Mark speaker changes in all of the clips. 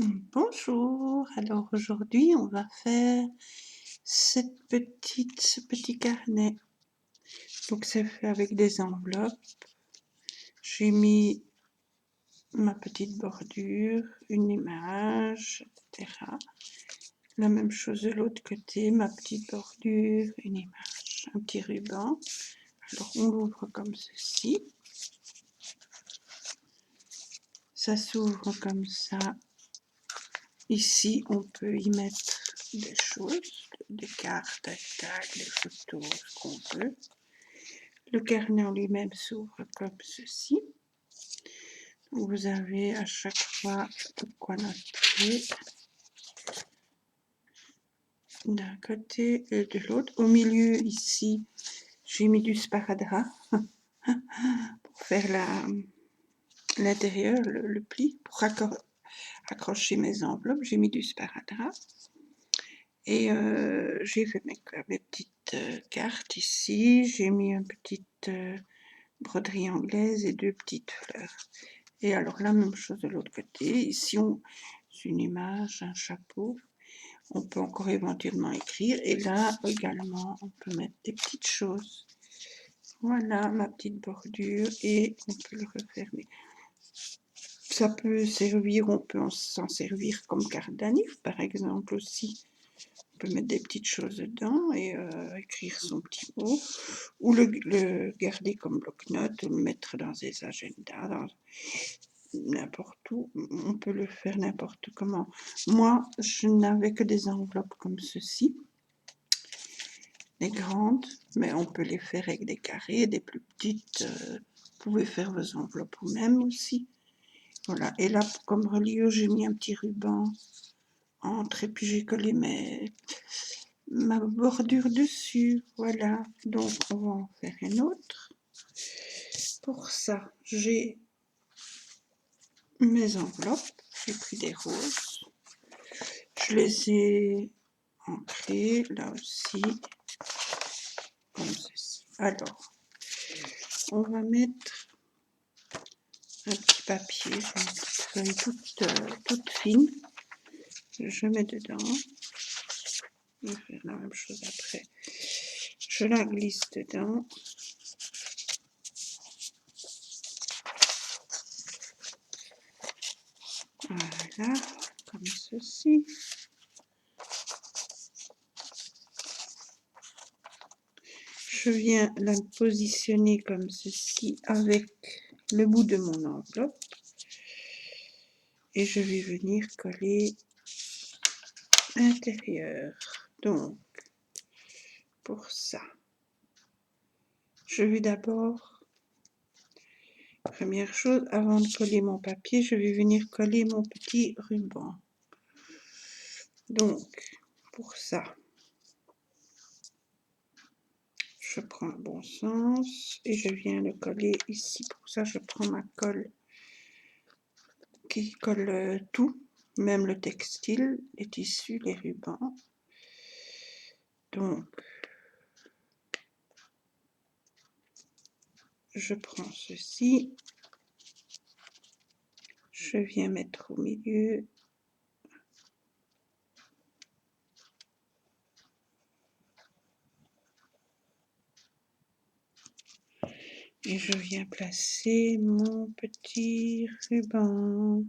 Speaker 1: Bonjour, alors aujourd'hui on va faire ce petit carnet. Donc c'est fait avec des enveloppes. J'ai mis ma petite bordure, une image, etc. La même chose de l'autre côté, ma petite bordure, une image, un petit ruban. Alors on l'ouvre comme ceci. Ça s'ouvre comme ça. Ici on peut y mettre des choses, des cartes, des tags, des photos, ce qu'on veut. Le carnet en lui-même s'ouvre comme ceci. Vous avez à chaque fois de quoi noter d'un côté et de l'autre. Au milieu ici, j'ai mis du sparadrap pour faire l'intérieur, le pli, pour accrocher mes enveloppes. J'ai mis du sparadrap. Et j'ai fait mes petites cartes ici. J'ai mis une petite broderie anglaise et deux petites fleurs. Et alors la même chose de l'autre côté. Ici, c'est une image, un chapeau. On peut encore éventuellement écrire. Et là également, on peut mettre des petites choses. Voilà ma petite bordure et on peut le refermer. Ça peut servir, on peut s'en servir comme carte d'anniv par exemple aussi. On peut mettre des petites choses dedans et écrire son petit mot. Ou le garder comme bloc-notes, ou le mettre dans des agendas, n'importe où. On peut le faire n'importe comment. Moi, je n'avais que des enveloppes comme ceci. Des grandes, mais on peut les faire avec des carrés, des plus petites. Vous pouvez faire vos enveloppes vous-même aussi. Voilà. Et là, comme reliure, j'ai mis un petit ruban entre et puis j'ai collé ma bordure dessus. Voilà. Donc, on va en faire une autre. Pour ça, j'ai mes enveloppes. J'ai pris des roses. Je les ai ancrées là aussi, comme ceci. Alors, on va mettre un petit papier, une petite feuille toute fine. Je mets dedans. Je vais faire la même chose après. Je la glisse dedans. Voilà, comme ceci. Je viens la positionner comme ceci avec le bout de mon enveloppe. Et je vais venir coller l'intérieur. Donc, pour ça, je vais d'abord, première chose, avant de coller mon papier, je vais venir coller mon petit ruban. Donc, pour ça, je prends le bon sens et je viens le coller ici. Pour ça, je prends ma colle qui colle tout, même le textile, les tissus, les rubans. Donc, je prends ceci, je viens mettre au milieu. Et je viens placer mon petit ruban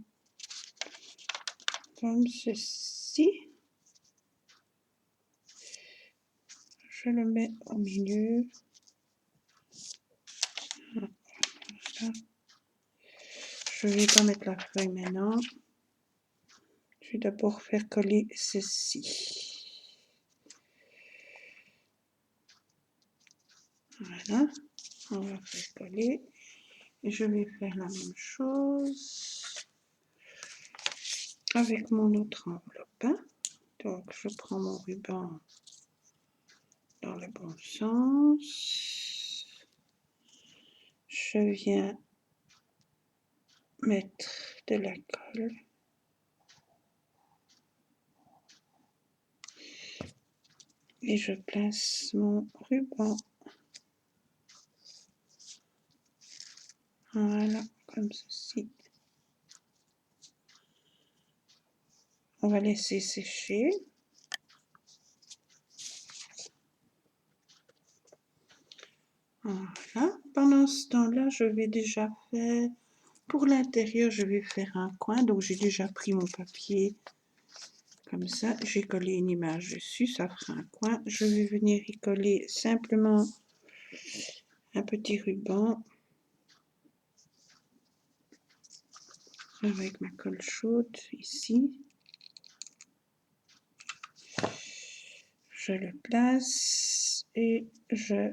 Speaker 1: comme ceci. Je le mets au milieu. Voilà. Je ne vais pas mettre la feuille maintenant. Je vais d'abord faire coller ceci. Voilà. On va faire coller. Et je vais faire la même chose avec mon autre enveloppe. Donc, je prends mon ruban dans le bon sens. Je viens mettre de la colle. Et je place mon ruban. Voilà, comme ceci. On va laisser sécher. Voilà. Pendant ce temps-là, je vais déjà faire, pour l'intérieur, je vais faire un coin. Donc, j'ai déjà pris mon papier. Comme ça, j'ai collé une image dessus, ça fera un coin. Je vais venir y coller simplement un petit ruban avec ma colle chaude ici. Je le place et je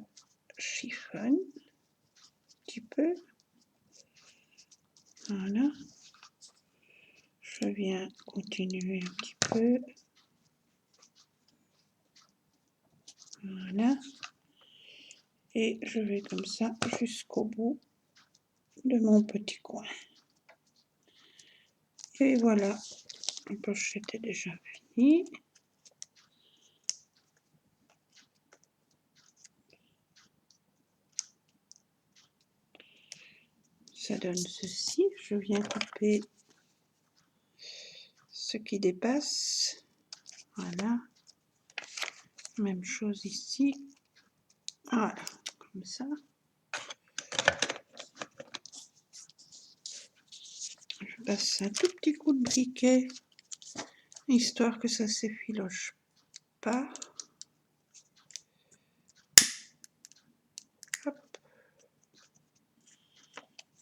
Speaker 1: chiffonne un petit peu. Voilà. Je viens continuer un petit peu. Voilà. Et je vais comme ça jusqu'au bout de mon petit coin. Et voilà, la pochette est déjà finie. Ça donne ceci. Je viens couper ce qui dépasse. Voilà. Même chose ici. Voilà, comme ça. Je passe un tout petit coup de briquet, histoire que ça ne s'effiloche pas. Hop.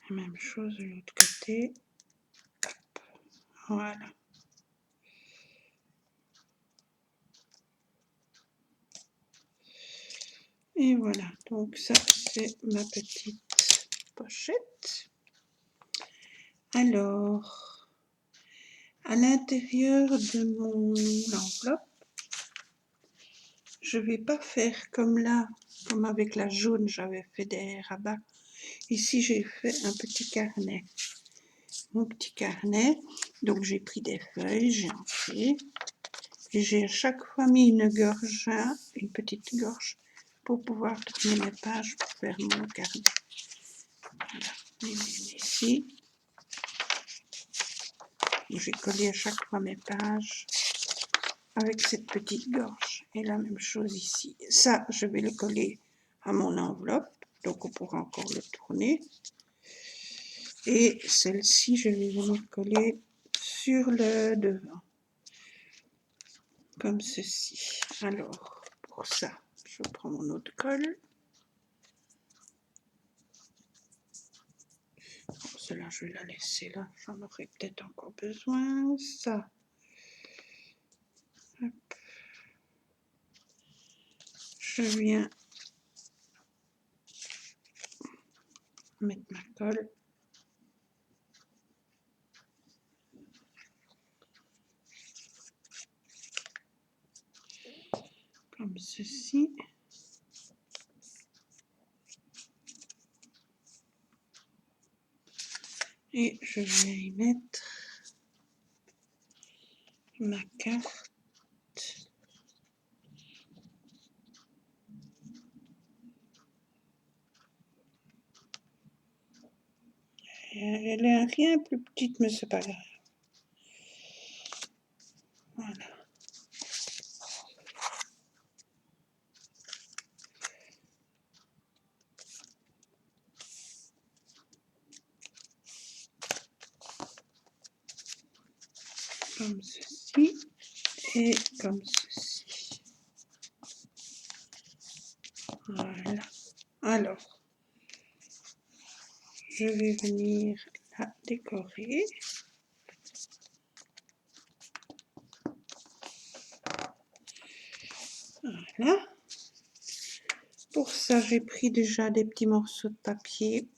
Speaker 1: Même chose de l'autre côté. Hop. Voilà. Et voilà, donc ça c'est ma petite pochette. Alors, à l'intérieur de mon enveloppe, je ne vais pas faire comme là, comme avec la jaune, j'avais fait des rabats. Ici, j'ai fait un petit carnet. Mon petit carnet, donc j'ai pris des feuilles, j'ai enflé. Et j'ai à chaque fois mis une gorge, une petite gorge, pour pouvoir tourner mes pages pour faire mon carnet. Voilà, ici. J'ai collé à chaque fois mes pages avec cette petite gorge. Et la même chose ici. Ça, je vais le coller à mon enveloppe, donc on pourra encore le tourner. Et celle-ci, je vais venir coller sur le devant, comme ceci. Alors, pour ça, je prends mon autre colle. Bon, celle-là, je vais la laisser là, j'en aurai peut-être encore besoin. Ça. Hop. Je viens mettre ma colle. Comme ceci. Et je vais y mettre ma carte. Elle est rien plus petite, mais c'est pas grave. Voilà. Comme ceci et comme ceci. Voilà. Alors, je vais venir la décorer. Voilà. Pour ça, j'ai pris déjà des petits morceaux de papier.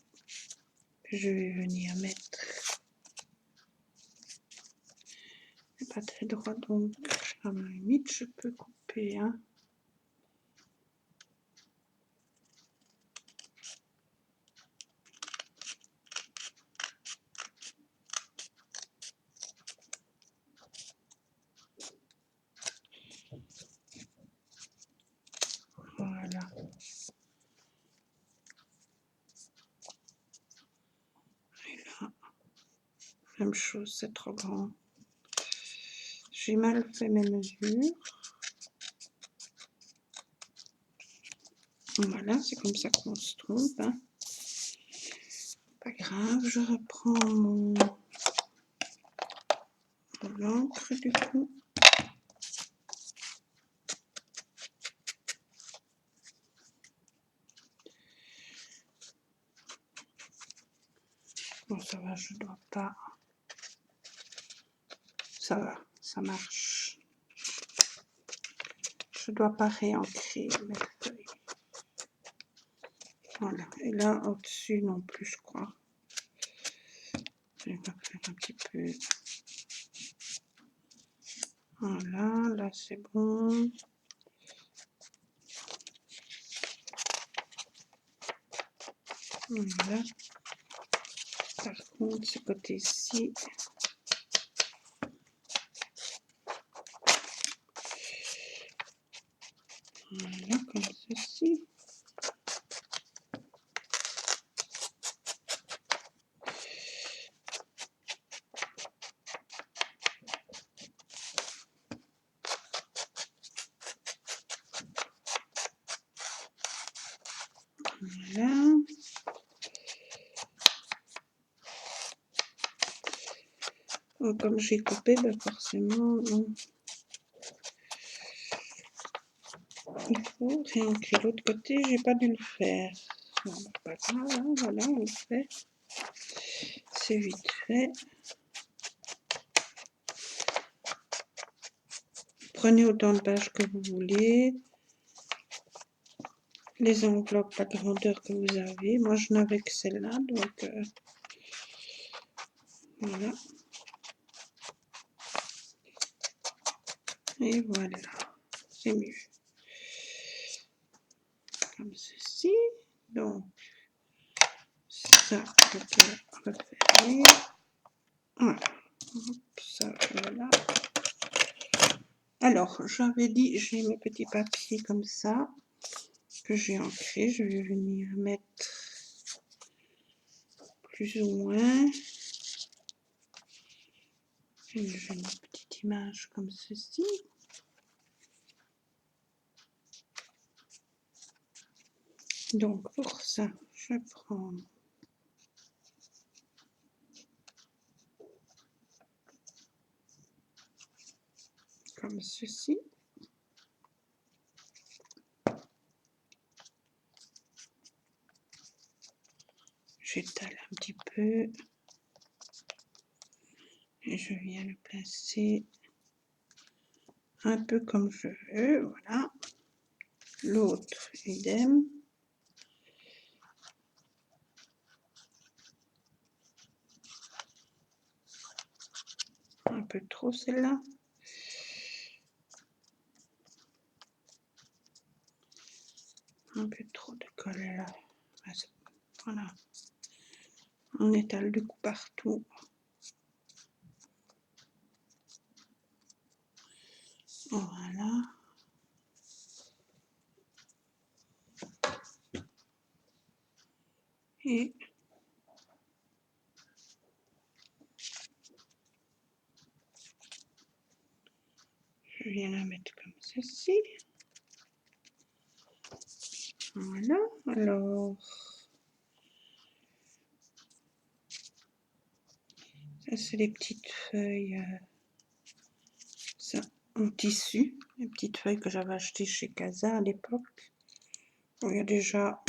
Speaker 1: Je vais venir mettre. C'est pas très droit, donc à la limite, je peux couper. Hein. Voilà. Et là, même chose, c'est trop grand. J'ai mal fait mes mesures. Voilà, c'est comme ça qu'on se trompe. Hein. Pas grave, je reprends mon l'encre du coup. Bon, ça va, je dois pas. Ça va, ça marche. Je dois pas réancrer mes feuilles. Voilà, et là au-dessus non plus, je crois. Je vais faire un petit peu. Voilà, là c'est bon. Voilà. Par contre, ce côté-ci, voilà, comme ceci. Voilà. Donc, comme j'ai coupé, ben forcément, il faut réancrer. L'autre côté, j'ai pas dû le faire. Bon, pas grave, hein, voilà, on le fait. C'est vite fait. Prenez autant de pages que vous voulez. Les enveloppes, la grandeur que vous avez. Moi, je n'avais que celle-là, donc voilà. Et voilà, c'est mieux. Comme ceci. Donc, ça, je peux refermer. Voilà. Hop, ça, voilà. Alors, j'avais dit, j'ai mes petits papiers comme ça, que j'ai ancrés. Je vais venir mettre plus ou moins. J'ai une petite image comme ceci. Donc, pour ça, je prends comme ceci. J'étale un petit peu. Et je viens le placer un peu comme je veux. Voilà. L'autre, idem. Un peu trop celle-là. Un peu trop de colle là. Voilà. On étale du coup partout. Voilà. Et je viens la mettre comme ceci. Voilà. Alors, ça c'est les petites feuilles, ça, en tissu. Les petites feuilles que j'avais achetées chez Casa à l'époque. Il y a déjà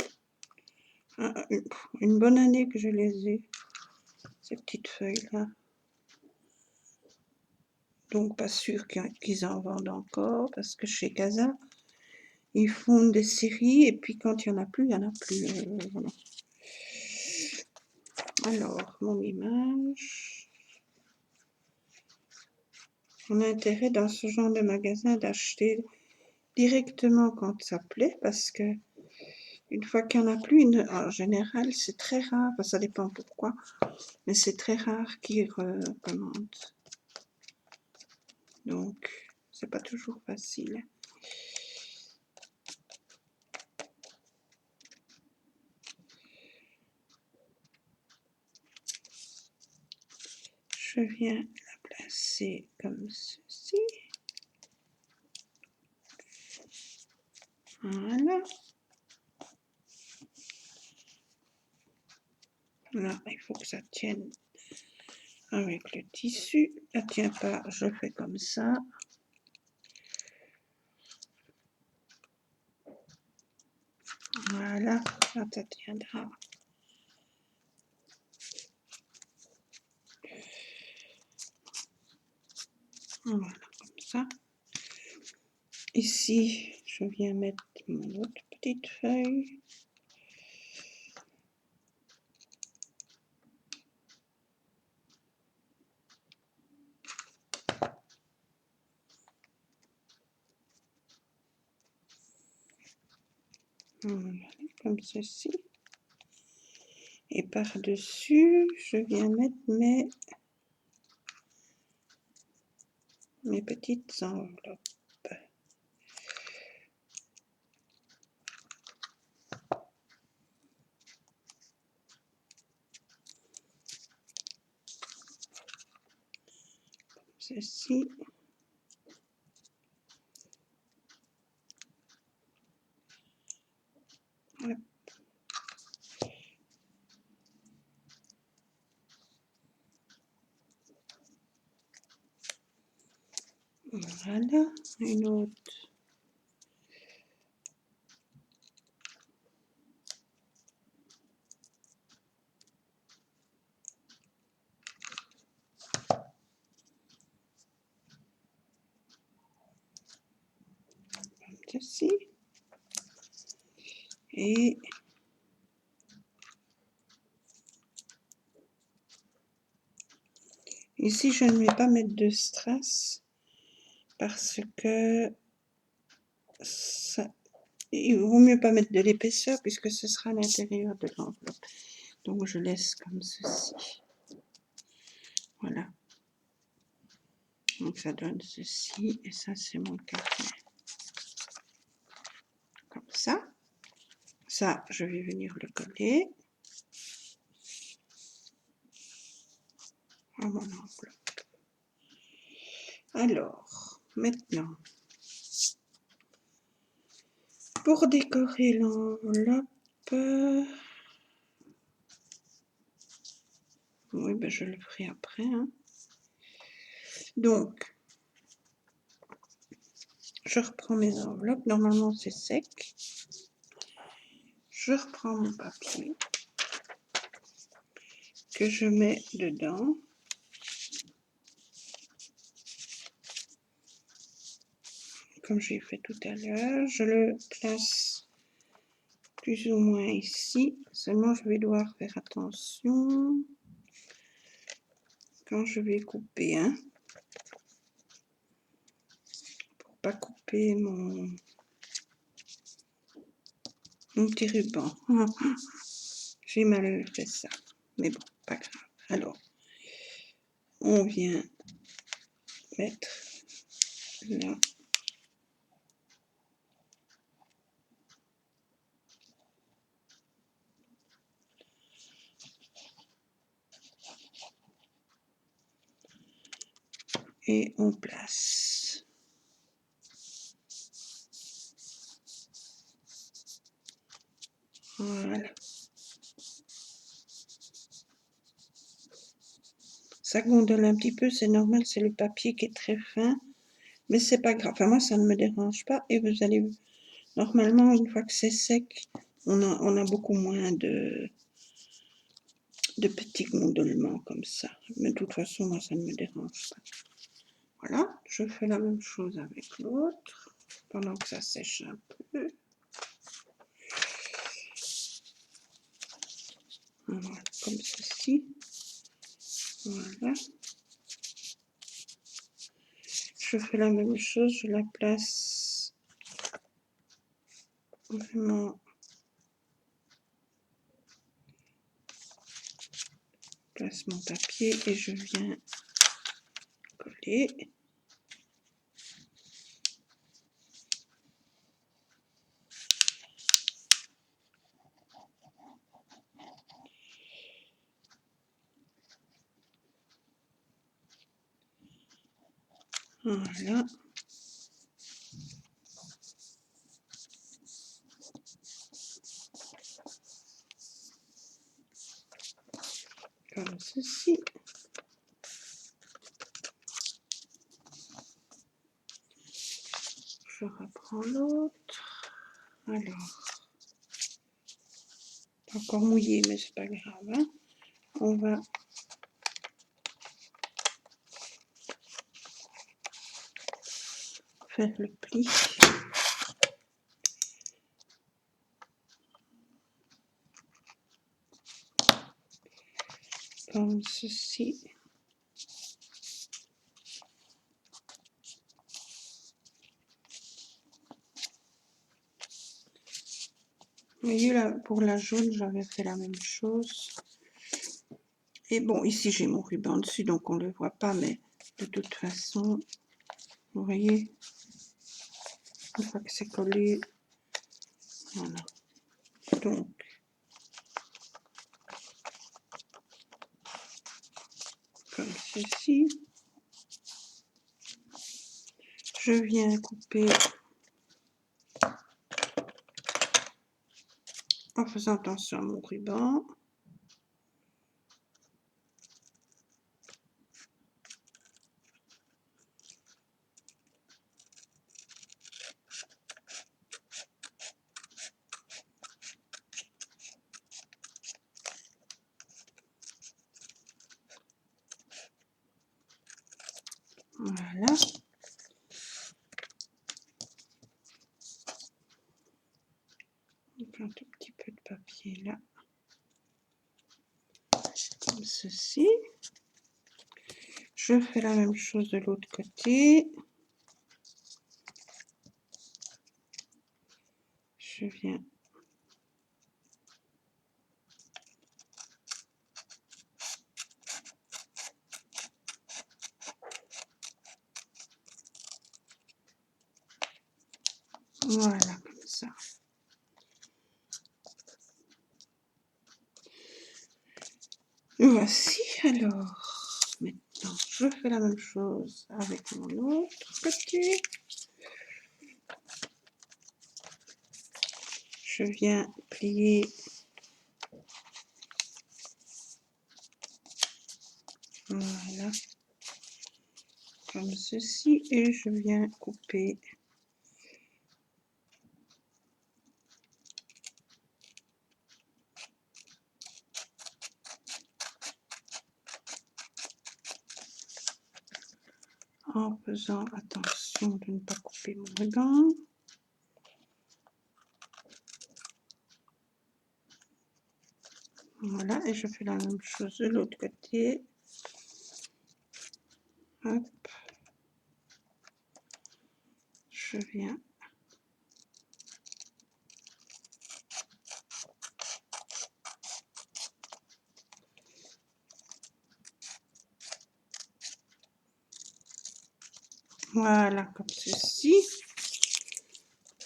Speaker 1: une bonne année que je les ai, ces petites feuilles-là. Donc pas sûr qu'ils en vendent encore, parce que chez Casa, ils font des séries, et puis quand il n'y en a plus, il n'y en a plus. Voilà. Alors, mon image. On a intérêt dans ce genre de magasin d'acheter directement quand ça plaît, parce que une fois qu'il n'y en a plus, en général, c'est très rare, ça dépend pourquoi, mais c'est très rare qu'ils recommandent. Donc, c'est pas toujours facile. Je viens la placer comme ceci. ceci. Voilà. Là, il faut que ça tienne avec le tissu. Ça ne tient pas, je fais comme ça. Voilà, là, ça tiendra. Voilà, comme ça. Ici, je viens mettre mon autre petite feuille. Voilà, comme ceci. Et par-dessus, je viens mettre mes petites enveloppes. Ceci. Hop. Voilà, une autre. Comme ceci. Et ici, je ne vais pas mettre de strass parce que ça, il vaut mieux pas mettre de l'épaisseur puisque ce sera à l'intérieur de l'enveloppe. Donc, je laisse comme ceci. Voilà. Donc, ça donne ceci et ça, c'est mon carnet. Comme ça. Ça, je vais venir le coller à mon enveloppe. Alors, maintenant, pour décorer l'enveloppe, oui, ben je le ferai après. Hein. Donc, je reprends mes enveloppes. Normalement, c'est sec. Je reprends mon papier que je mets dedans. Comme j'ai fait tout à l'heure, je le place plus ou moins ici. Seulement, je vais devoir faire attention quand je vais couper. Hein, pour pas couper mon petit ruban. J'ai mal fait ça. Mais bon, pas grave. Alors, on vient mettre là. Et on place. Voilà. Ça gondole un petit peu, c'est normal, c'est le papier qui est très fin. Mais c'est pas grave. Enfin, moi, ça ne me dérange pas. Et vous allez... Normalement, une fois que c'est sec, on a beaucoup moins de petits gondolements comme ça. Mais de toute façon, moi, ça ne me dérange pas. Voilà, je fais la même chose avec l'autre, pendant que ça sèche un peu. Voilà, comme ceci. Voilà. Je fais la même chose, je la place vraiment. Je place mon papier et je viens coller. Voilà. Comme ceci. Je reprends l'autre. Alors, encore mouillé, mais c'est pas grave. Hein. On va faire le pli. Comme ceci. Vous voyez là, pour la jaune, j'avais fait la même chose. Et bon, ici j'ai mon ruban dessus, donc on ne le voit pas, mais de toute façon, vous voyez, une fois que c'est collé, voilà. Donc, comme ceci, je viens couper en faisant attention à mon ruban. Voilà. Un tout petit peu de papier là. Comme ceci. Je fais la même chose de l'autre côté. Je viens voilà, comme ça. Voici, alors, maintenant, je fais la même chose avec mon autre côté. Je viens plier voilà, comme ceci, et je viens couper en faisant attention de ne pas couper mon ruban. Voilà, et je fais la même chose de l'autre côté. Hop. Je viens voilà, comme ceci.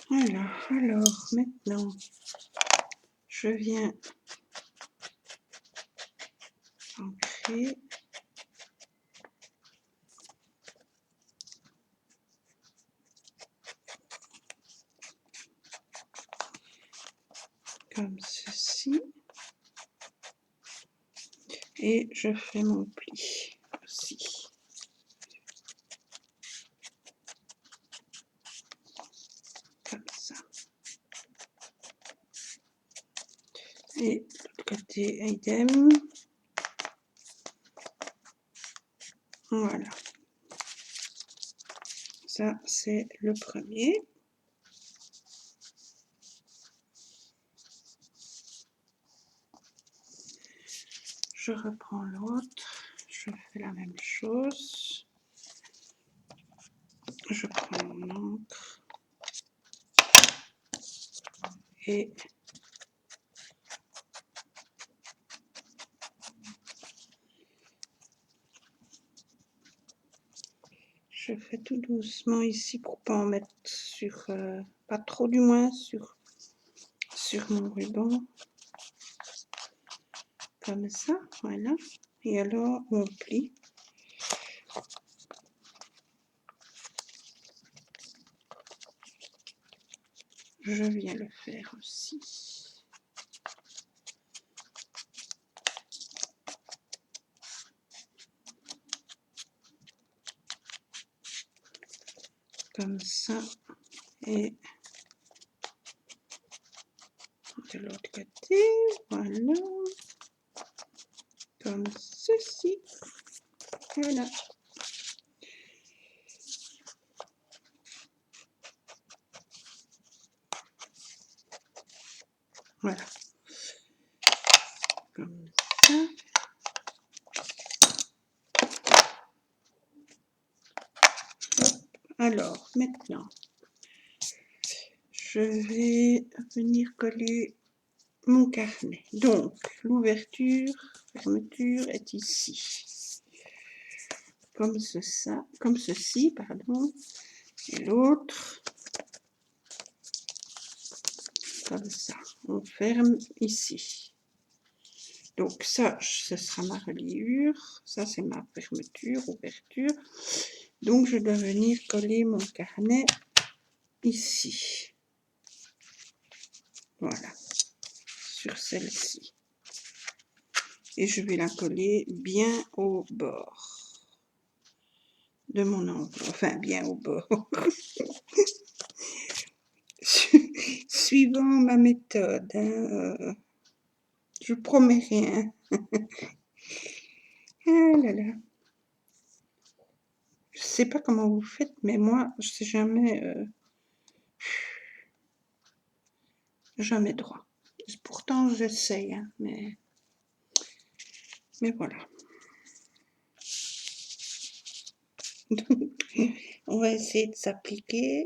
Speaker 1: Voilà, alors maintenant, je viens ancrer. Comme ceci. Et je fais mon pli aussi. Comme ça. Et de l'autre côté, idem. Voilà. Ça, c'est le premier. Je reprends l'autre. Je fais la même chose. Je prends mon encre. Et je fais tout doucement ici pour pas en mettre sur, pas trop du moins, sur mon ruban. Comme ça, voilà. Et alors, on plie. je viens le faire aussi. Comme ça. Et de l'autre côté, voilà. Comme ceci. Voilà. Voilà. Comme ça. Alors, maintenant, je vais venir coller mon carnet. Donc, l'ouverture, fermeture est ici. Comme ceci, pardon. Et l'autre, comme ça. On ferme ici. Donc ça, ce sera ma reliure. Ça, c'est ma fermeture, ouverture. Donc, je dois venir coller mon carnet ici. Voilà. Sur celle-ci. Et je vais la coller bien au bord de mon enveloppe. Enfin, bien au bord. Suivant ma méthode. Hein. Je promets rien. Ah là là. Je sais pas comment vous faites, mais moi, je sais jamais, jamais droit. Pourtant, j'essaye, hein, mais voilà. Donc, on va essayer de s'appliquer.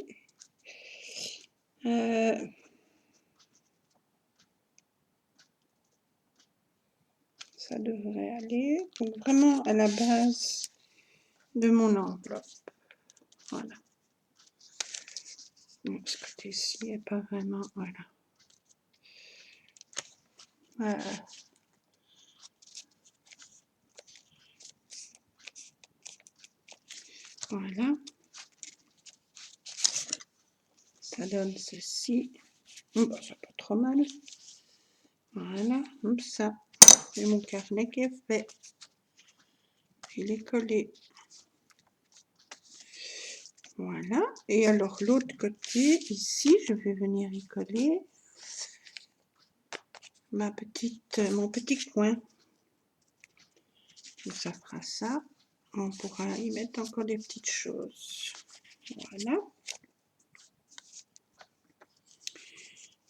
Speaker 1: Ça devrait aller. Donc, vraiment à la base de mon enveloppe. Voilà. Donc, ce côté-ci n'est pas vraiment... Voilà. Voilà. Ça donne ceci. Bon, c'est pas trop mal. Voilà, comme ça. Et mon carnet qui est fait. Il est collé. Voilà. Et alors, l'autre côté, ici, je vais venir y coller mon petit coin. Donc, ça fera ça. On pourra y mettre encore des petites choses. Voilà.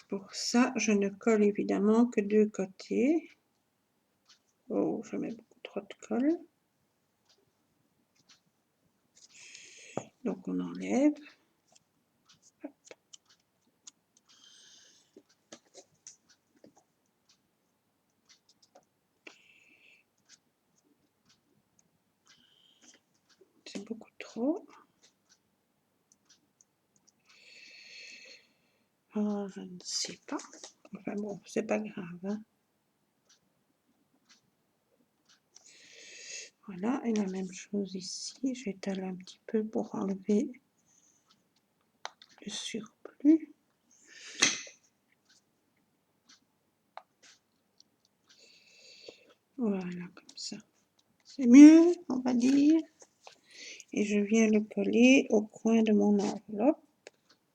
Speaker 1: Pour ça, je ne colle évidemment que deux côtés. Oh, je mets beaucoup trop de colle. Donc, on enlève. Hop. C'est beaucoup trop. Oh, je ne sais pas. Enfin bon, c'est pas grave. Hein. Voilà, et la même chose ici. J'étale un petit peu pour enlever le surplus. Voilà, comme ça. C'est mieux, on va dire. Et je viens le coller au coin de mon enveloppe.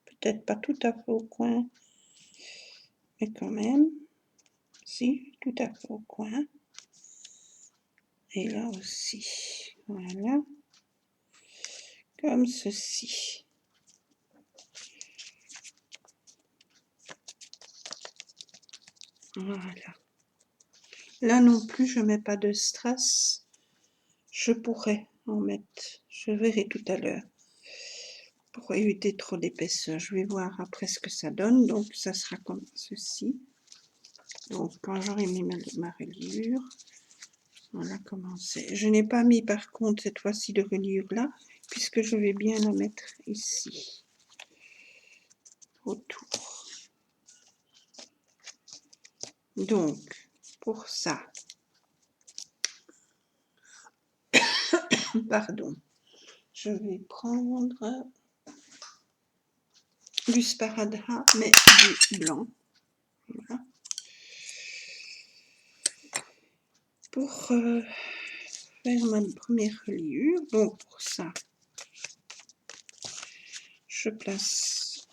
Speaker 1: Peut-être pas tout à fait au coin, mais quand même. Si, tout à fait au coin. Et là aussi. Voilà. Comme ceci. Voilà. Là non plus, je ne mets pas de strass. Je pourrais en mettre. Je verrai tout à l'heure. Pour éviter trop d'épaisseur. Je vais voir après ce que ça donne. Donc, ça sera comme ceci. Donc, quand j'aurai mis ma reliure, voilà comment c'est. Je n'ai pas mis par contre cette fois-ci de reliure là, puisque je vais bien la mettre ici, autour. Donc, pour ça, pardon, je vais prendre du sparadrap, mais du blanc. Voilà. Pour faire ma première reliure. Donc pour ça, je place.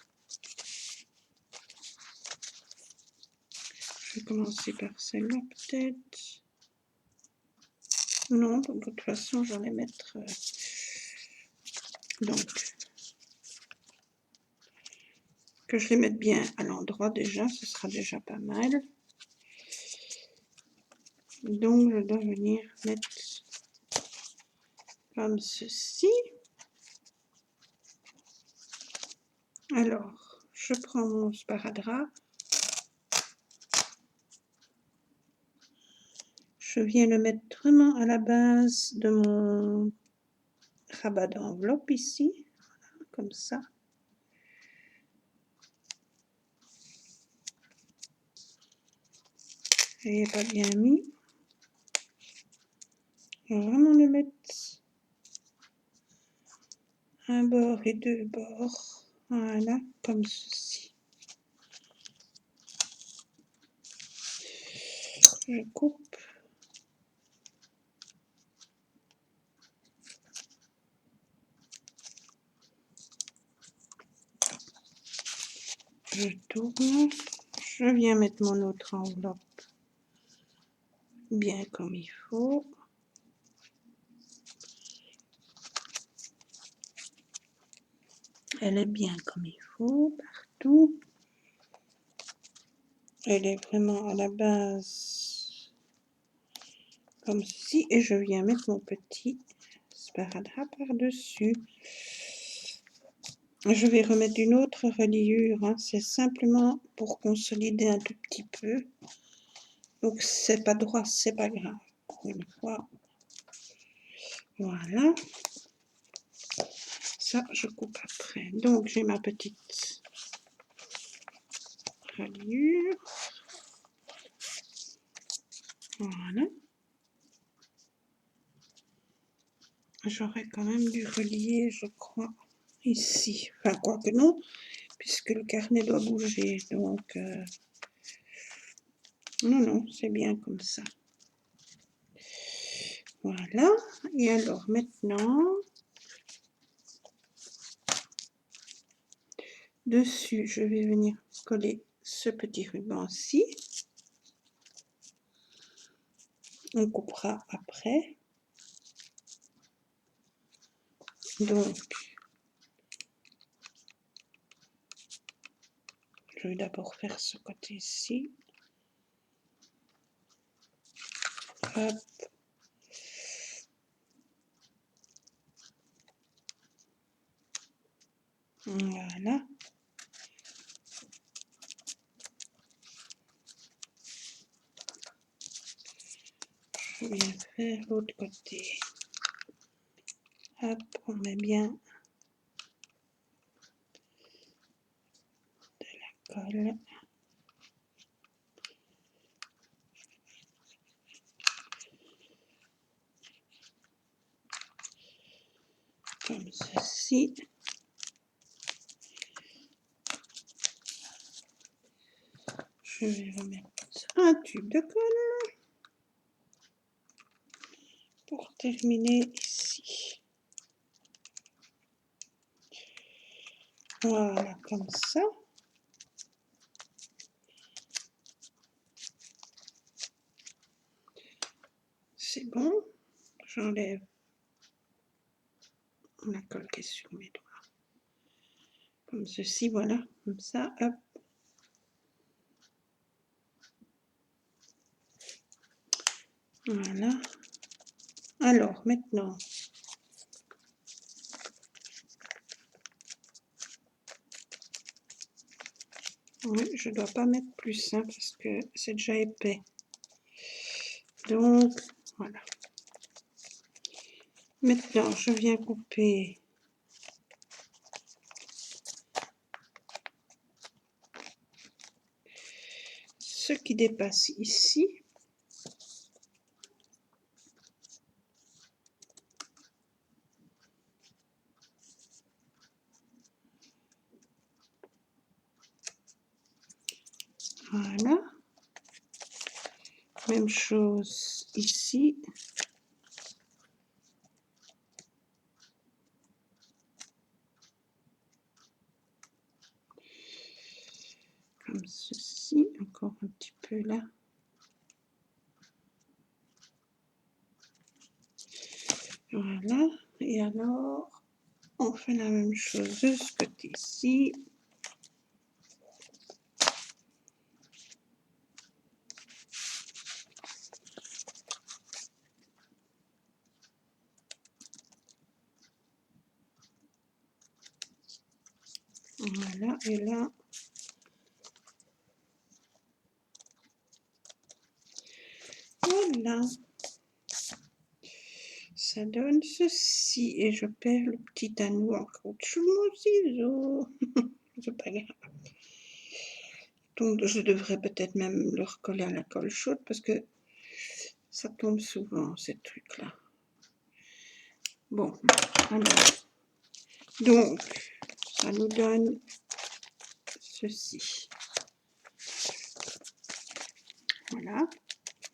Speaker 1: Je vais commencer par celle-là peut-être. Non, de toute façon, j'en vais mettre. Donc, que je les mette bien à l'endroit déjà, ce sera déjà pas mal. Donc, je dois venir mettre comme ceci. Alors, je prends mon sparadrap. Je viens le mettre vraiment à la base de mon rabat d'enveloppe ici, voilà, comme ça. Et pas bien mis. Je vais vraiment le mettre un bord et deux bords. Voilà, comme ceci. Je coupe. Je tourne. Je viens mettre mon autre enveloppe bien comme il faut. Elle est bien comme il faut, partout. Elle est vraiment à la base, comme ceci. Et je viens mettre mon petit sparadrap par-dessus. Je vais remettre une autre reliure. Hein. C'est simplement pour consolider un tout petit peu. Donc, c'est pas droit, c'est pas grave. Pour une fois. Voilà. Ça, je coupe après. Donc, j'ai ma petite reliure. Voilà. J'aurais quand même dû relier, je crois, ici. Enfin, quoi que non, puisque le carnet doit bouger. Donc, non, c'est bien comme ça. Voilà. Et alors, maintenant, dessus, je vais venir coller ce petit ruban-ci. On coupera après. Donc, je vais d'abord faire ce côté-ci. Hop. Voilà. Je viens faire l'autre côté. Hop, on met bien de la colle. Comme ceci. Je vais remettre un tube de colle pour terminer ici. Voilà, comme ça. C'est bon. J'enlève la colle qui est sur mes doigts. Comme ceci, voilà. Comme ça, hop. Voilà. Alors, maintenant, oui, je ne dois pas mettre plus, hein, parce que c'est déjà épais. Donc, voilà. Maintenant, je viens couper ce qui dépasse ici. Voilà. Même chose ici. Comme ceci. Encore un petit peu là. Voilà. Et alors, on fait la même chose de ce côté-ci. Voilà, et là, voilà. Ça donne ceci. Et je perds le petit anneau encore sous mon ciseau. C'est pas grave. Donc, je devrais peut-être même le recoller à la colle chaude parce que ça tombe souvent, ces trucs-là. Bon, alors. Donc, ça nous donne ceci. Voilà,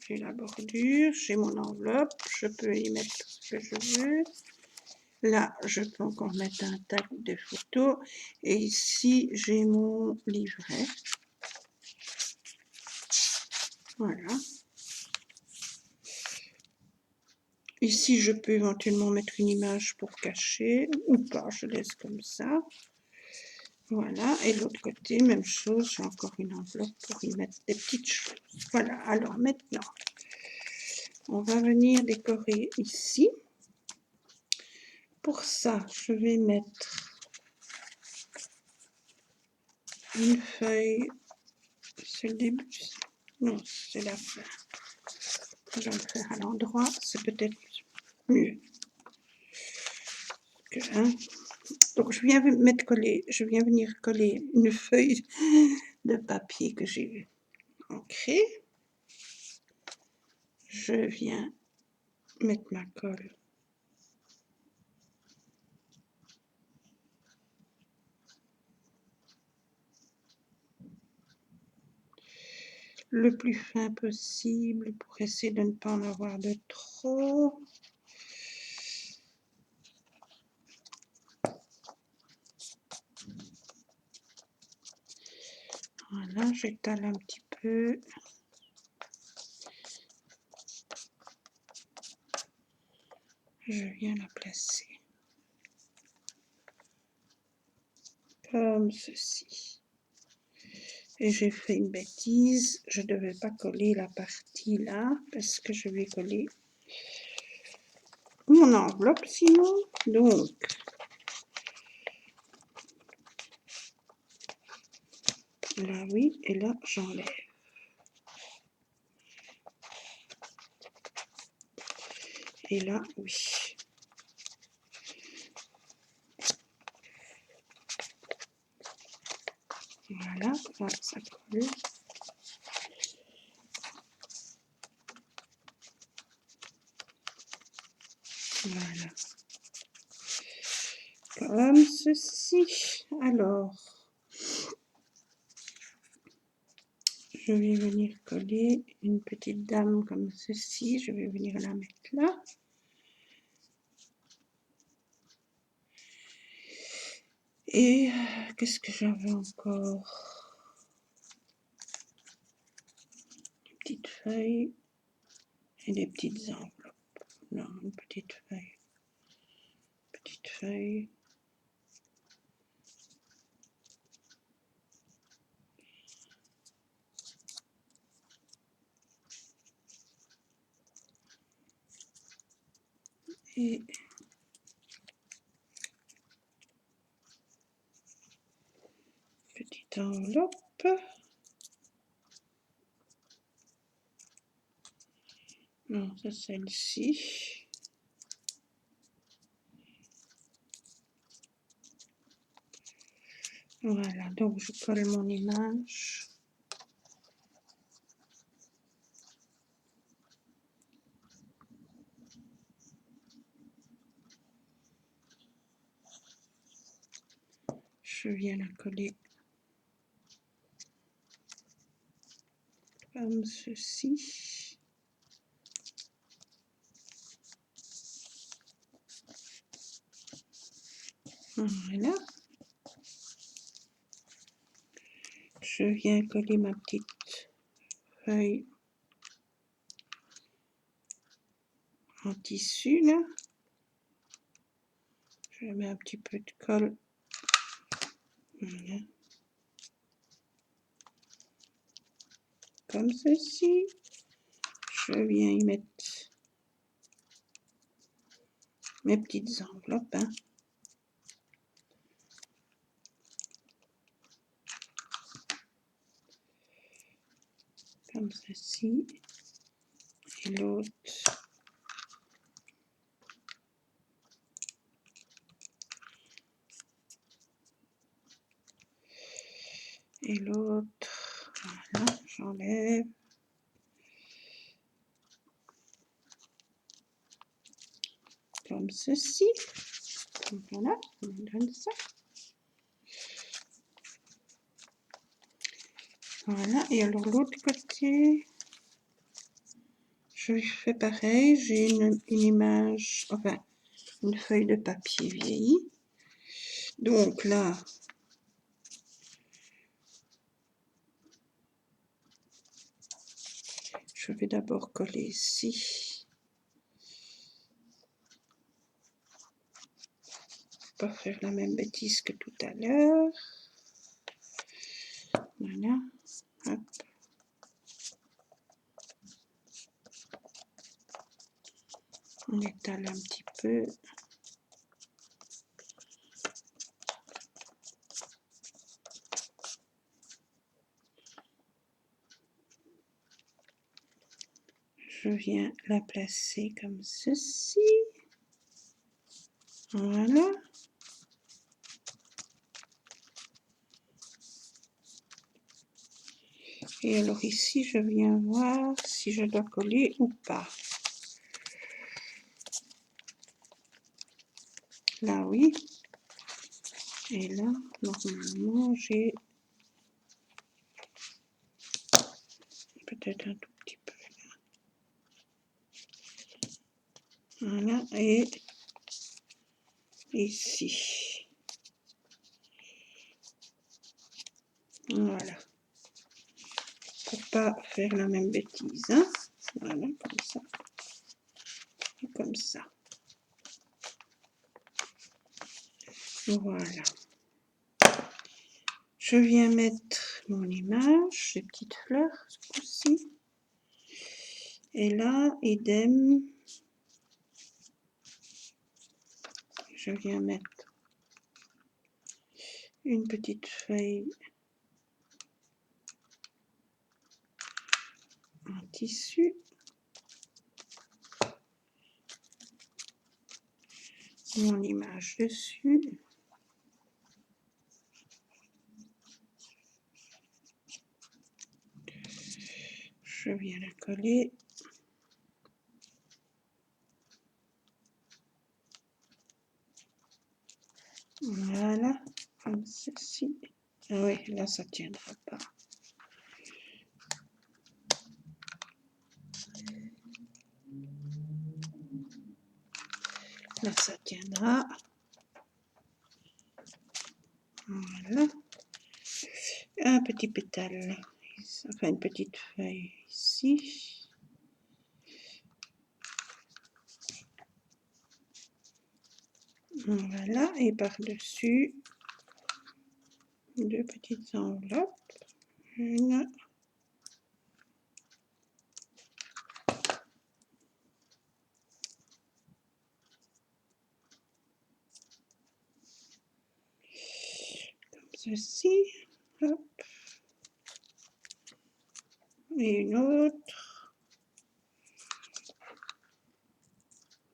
Speaker 1: j'ai la bordure, j'ai mon enveloppe, je peux y mettre ce que je veux. Là, je peux encore mettre un tag de photos. Et ici, j'ai mon livret. Voilà. Ici, je peux éventuellement mettre une image pour cacher, ou pas, je laisse comme ça. Voilà, et de l'autre côté, même chose, j'ai encore une enveloppe pour y mettre des petites choses. Voilà, alors maintenant, on va venir décorer ici. Pour ça, je vais mettre une feuille, c'est le début, non, c'est la fin. Je vais le faire à l'endroit, c'est peut-être mieux. Hein. Donc je viens venir coller une feuille de papier que j'ai ancrée. Je viens mettre ma colle. Le plus fin possible pour essayer de ne pas en avoir de trop. Voilà, j'étale un petit peu. Je viens la placer. Comme ceci. Et j'ai fait une bêtise, je ne devais pas coller la partie là, parce que je vais coller mon enveloppe sinon. Donc, là oui, et là j'enlève. Et là, oui. Voilà, là, ça colle. Voilà. Comme ceci. Alors, je vais venir coller une petite dame comme ceci. Je vais venir la mettre là. Et qu'est-ce que j'avais encore? Des petites feuilles et des petites enveloppes. Non, une petite feuille. Petite feuille. Et petite enveloppe. Non, c'est celle-ci. Voilà, donc je colle mon image. Je viens la coller comme ceci. Voilà. Je viens coller ma petite feuille en tissu là. Je mets un petit peu de colle. Voilà. Comme ceci. Je viens y mettre mes petites enveloppes. Hein. Comme ceci. Et l'autre. Et l'autre. Voilà, j'enlève. Comme ceci. Voilà, on donne ça. Voilà, et alors l'autre côté, je fais pareil, j'ai une image, enfin, une feuille de papier vieillie. Donc là, je vais d'abord coller ici. Pas faire la même bêtise que tout à l'heure. Voilà. Hop. On étale un petit peu. Je viens la placer comme ceci. Voilà. Et alors ici, je viens voir si je dois coller ou pas. Là, oui. Et là, normalement, j'ai peut-être un tout petit peu. Voilà, et ici. Voilà. Pour pas faire la même bêtise. Hein. Voilà, comme ça. Et comme ça. Voilà. Je viens mettre mon image, les petites fleurs, ce coup-ci. Et là, idem. Je viens mettre une petite feuille en tissu. Mon image dessus. Je viens la coller. Voilà, comme ceci. Ah oui, là ça ne tiendra pas. Là ça tiendra. Voilà. Un petit pétale. Enfin une petite feuille ici. Voilà, et par-dessus, deux petites enveloppes. Une. Comme ceci. Hop. Et une autre.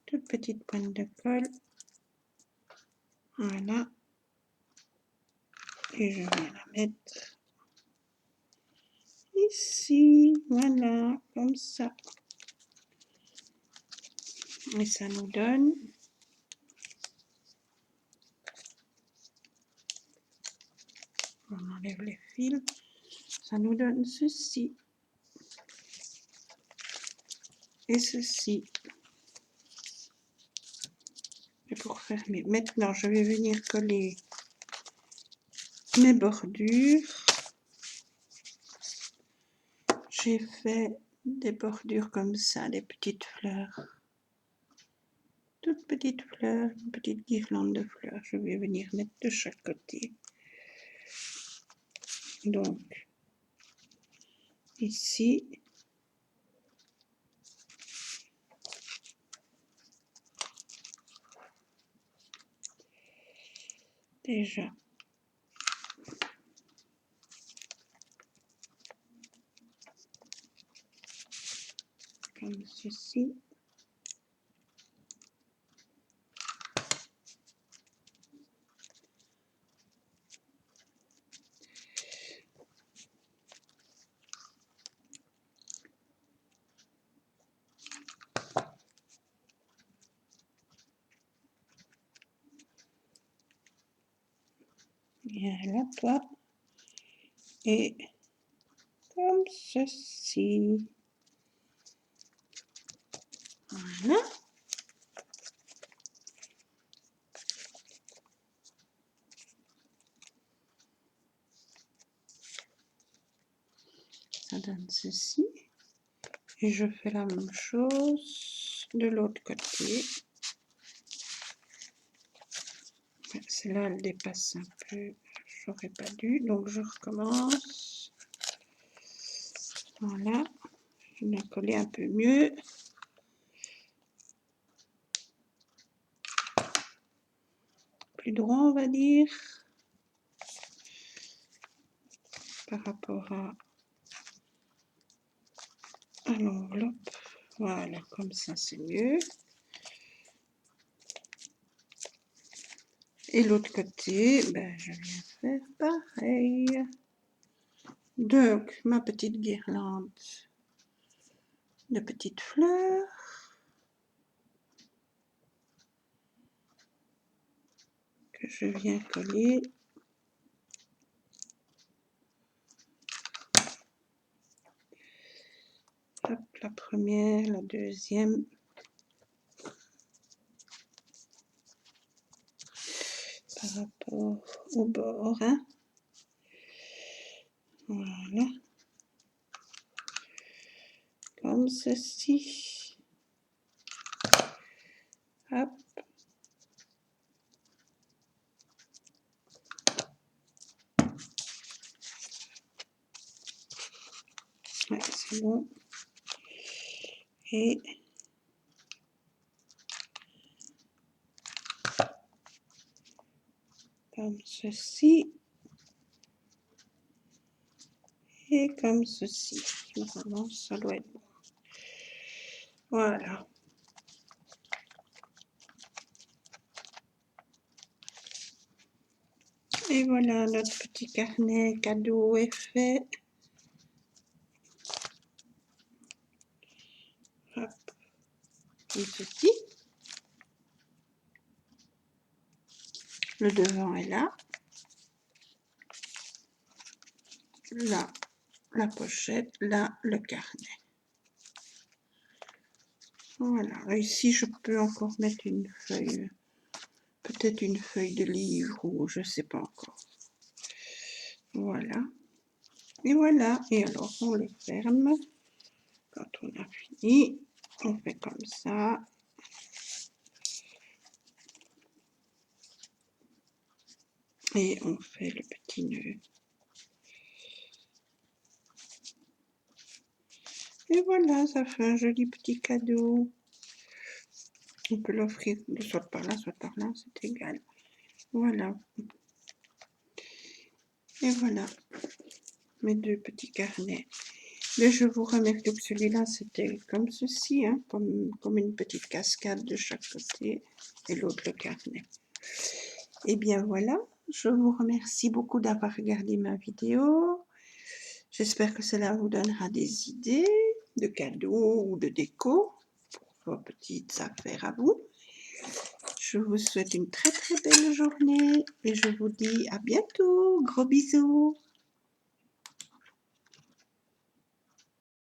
Speaker 1: Toute petite pointe de colle. Voilà. Et je vais la mettre ici. Voilà, comme ça. Et ça nous donne on enlève les fils, ça nous donne ceci. et ceci. Et pour fermer. Maintenant, je vais venir coller mes bordures. J'ai fait des bordures comme ça, des petites fleurs. Toutes petites fleurs, une petite guirlande de fleurs. Je vais venir mettre de chaque côté. Donc, ici. Déjà. Comme ceci. Viens là, toi. Et comme ceci. Voilà. Ça donne ceci. Et je fais la même chose de l'autre côté. Celle-là, elle dépasse un peu. J'aurais pas dû. Donc, je recommence. Voilà. Je vais coller un peu mieux. Plus droit, on va dire. Par rapport à l'enveloppe. Voilà, comme ça, c'est mieux. Et l'autre côté, ben, je viens faire pareil. Donc, ma petite guirlande de petites fleurs. Que je viens coller. Hop, la première, la deuxième. Par rapport au bord. Hein. Voilà. Comme ceci. Hop. Ouais, c'est bon. Et comme ceci. Et comme ceci. Normalement, ça doit être bon. Voilà. Et voilà, notre petit carnet cadeau est fait. Hop. Comme ceci. Le devant est là. Là, la pochette. Là, le carnet. Voilà. Ici, je peux encore mettre une feuille. Peut-être une feuille de livre ou je ne sais pas encore. Voilà. Et voilà. Et alors, on le ferme. Quand on a fini, on fait comme ça. Et on fait le petit nœud. Et voilà, ça fait un joli petit cadeau. On peut l'offrir soit par là, soit par là, c'est égal. Voilà. Et voilà, mes deux petits carnets. Mais je vous remercie que celui-là, c'était comme ceci, hein, comme une petite cascade de chaque côté. Et l'autre, le carnet. Et bien voilà, je vous remercie beaucoup d'avoir regardé ma vidéo. J'espère que cela vous donnera des idées de cadeaux ou de déco pour vos petites affaires à vous. Je vous souhaite une très très belle journée et je vous dis à bientôt. Gros bisous.